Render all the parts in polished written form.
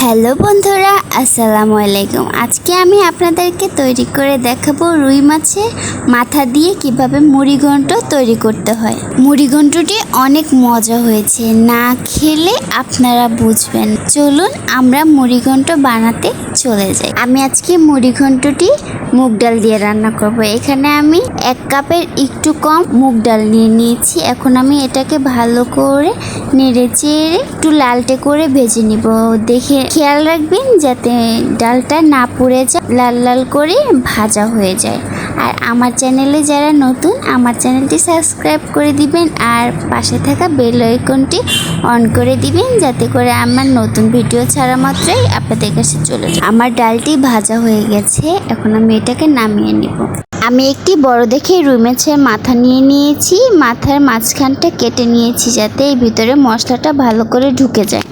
Hello বন্ধুরা, আসসালামু আলাইকুম। আজকে আমি আপনাদেরকে তৈরি করে দেখাবো রুই মাছের মাথা দিয়ে কিভাবে মুড়িঘণ্ট তৈরি করতে হয়। মুড়িঘণ্টটি অনেক মজা হয়েছে, না খেলে আপনারা বুঝবেন। চলুন আমরা মুড়িঘণ্ট বানাতে চলে যাই। আমি আজকে মুড়িঘণ্টটি মুগ ডাল দিয়ে রান্না করব। এখানে আমি 1 কাপের একটু কম মুগ ডাল নিয়ে নিয়েছি। এখন আমি এটাকে ভালো করে নেড়ে চেড়ে একটু লালটে করে ভেজে নিব। দেখে খেয়াল রাখবেন যাতে ডালটা না পুড়ে যায়, লাল লাল করে ভাজা হয়ে যায়। আর আমার চ্যানেলে যারা নতুন, আমার চ্যানেলটি সাবস্ক্রাইব করে দিবেন আর পাশে থাকা বেল আইকনটি অন করে দিবেন, যাতে করে আমার নতুন ভিডিও ছাড়া মাত্রই আপনাদের কাছে চলে যায়। আমার ডালটি ভাজা হয়ে গেছে, এখন আমি এটাকে নামিয়ে নিব। আমি একটি বড় দেখে রুই মাছের মাথা নিয়ে নিয়েছি। মাথার মাঝখানটা কেটে নিয়েছি যাতে এই ভিতরে মশলাটা ভালো করে ঢুকে যায়।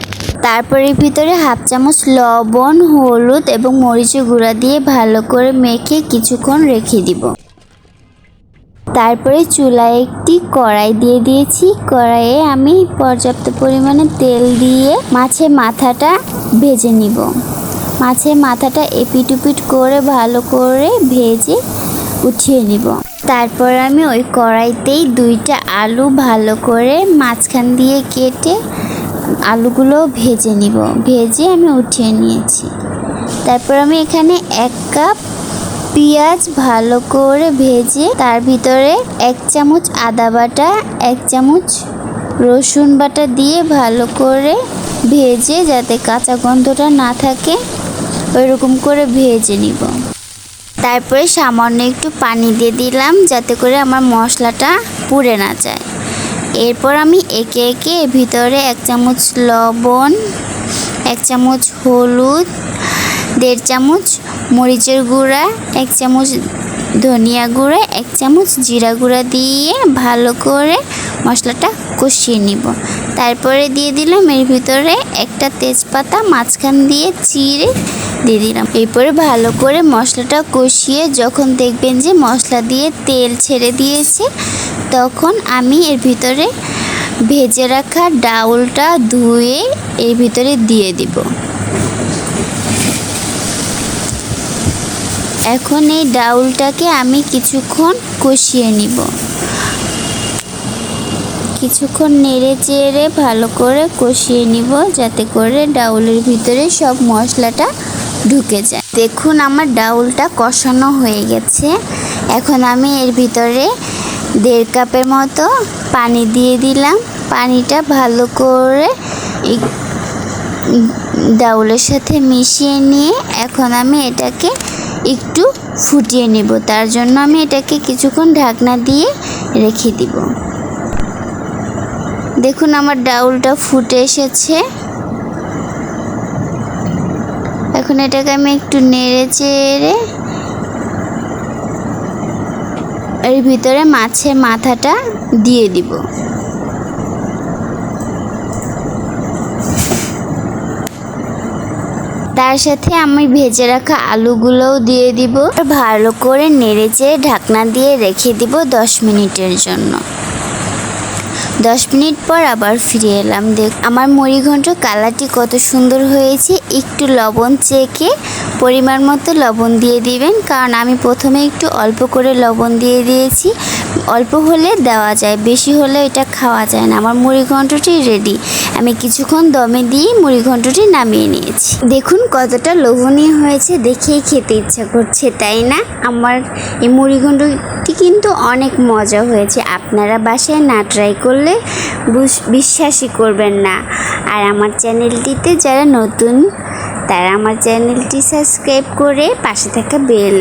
তারপরে ভিতরে 1/2 চামচ লবণ, হলুদ এবং মরিচের গুঁড়া দিয়ে ভালো করে মেখে কিছুক্ষণ রেখে দিব। তারপরে চুলায় একটি কড়াই দিয়ে দিয়েছি। কড়াইয়ে আমি পর্যাপ্ত পরিমাণে তেল দিয়ে মাছের মাথাটা ভেজে নিব। মাছের মাথাটা এপিট ওপিট করে ভালো করে ভেজে উঠিয়ে নিব। তারপর আমি ওই কড়াইতেই 2টা আলু ভালো করে মাঝখান দিয়ে কেটে আলুগুলো ভেজে নিব। ভেজে আমি উঠিয়ে নিয়েছি। তারপর আমি এখানে 1 কাপ পেঁয়াজ ভালো করে ভেজে তার ভিতরে 1 চামচ আদা বাটা, 1 চামচ রসুন বাটা দিয়ে ভালো করে ভেজে, যাতে কাঁচা গন্ধটা না থাকে ওইরকম করে ভেজে নিব। তারপরে সামান্য একটু পানি দিয়ে দিলাম যাতে করে আমার মশলাটা পুড়ে না যায়। এরপর আমি একে একে এর ভিতরে 1 চামচ লবণ, 1 চামচ হলুদ, 1.5 চামচ মরিচের গুঁড়া, 1 চামচ ধনিয়া গুঁড়া, 1 চামচ জিরা গুঁড়া দিয়ে ভালো করে মশলাটা কষিয়ে নিব। তারপরে দিয়ে দিলাম এর ভিতরে একটা তেজপাতা মাঝখান দিয়ে চিড়ে দিয়ে দিলাম। এরপরে ভালো করে মশলাটা কষিয়ে যখন দেখবেন যে মশলা দিয়ে তেল ছেড়ে দিয়েছে, তখন আমি এর ভিতরে ভেজে রাখা ডাউলটা ধুয়ে এর ভিতরে দিয়ে দিব। এখন এই ডাউলটাকে আমি কিছুক্ষণ কষিয়ে নিব। কিছুক্ষণ নেড়ে চেড়ে ভালো করে কষিয়ে নিব, যাতে করে ডাউলের ভিতরে সব মশলাটা ঢুকে যায়। দেখুন আমার ডাউলটা কষানো হয়ে গেছে। এখন আমি এর ভিতরে 1.5 কাপের মতো পানি দিয়ে দিলাম। পানিটা ভালো করে ডাউলের সাথে মিশিয়ে নিয়ে এখন আমি এটাকে একটু ফুটিয়ে নেব। তার জন্য আমি এটাকে কিছুক্ষণ ঢাকনা দিয়ে রেখে দিব। দেখুন আমার ডাউলটা ফুটে এসেছে। এখন এটাকে আমি একটু নেড়ে চেড়ে এর ভিতরে মাছের মাথাটা দিয়ে দিব। তার সাথে আমি ভেজে রাখা আলুগুলোও দিয়ে দিব। ভালো করে নেড়ে চেড়ে ঢাকনা দিয়ে রেখে দিব 10 মিনিটের জন্য। 10 মিনিট পর আবার ফিরে এলাম। দেখ আমার মুড়িঘণ্ট কালারটি কত সুন্দর হয়েছে। একটু লবণ চেখে পরিমাণ মতো লবণ দিয়ে দিবেন, কারণ আমি প্রথমে একটু অল্প করে লবণ দিয়ে দিয়েছি। অল্প হলে দেওয়া যায়, বেশি হলে এটা খাওয়া যায় না। আমার মুড়িঘণ্টটি রেডি। আমি কিছুক্ষণ দমে দিয়ে মুড়িঘণ্টটি নামিয়ে নিয়েছি। দেখুন কতটা লোভনীয় হয়েছে, দেখেই খেতে ইচ্ছা করছে, তাই না? আমার এই মুড়িঘণ্টটি কিন্তু অনেক মজা হয়েছে। আপনারা বাসায় না ট্রাই করলে বিশ্বাসই করবেন না। আর আমার চ্যানেলটিতে যারা নতুন, তারা আমার চ্যানেলটি সাবস্ক্রাইব করে পাশে থাকা বেল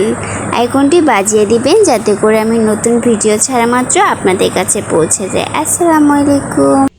আইকনটি বাজিয়ে দিবেন, যাতে করে আমি নতুন ভিডিও ছাড়া মাত্র আপনাদের কাছে পৌঁছে যায়। আসসালামু আলাইকুম।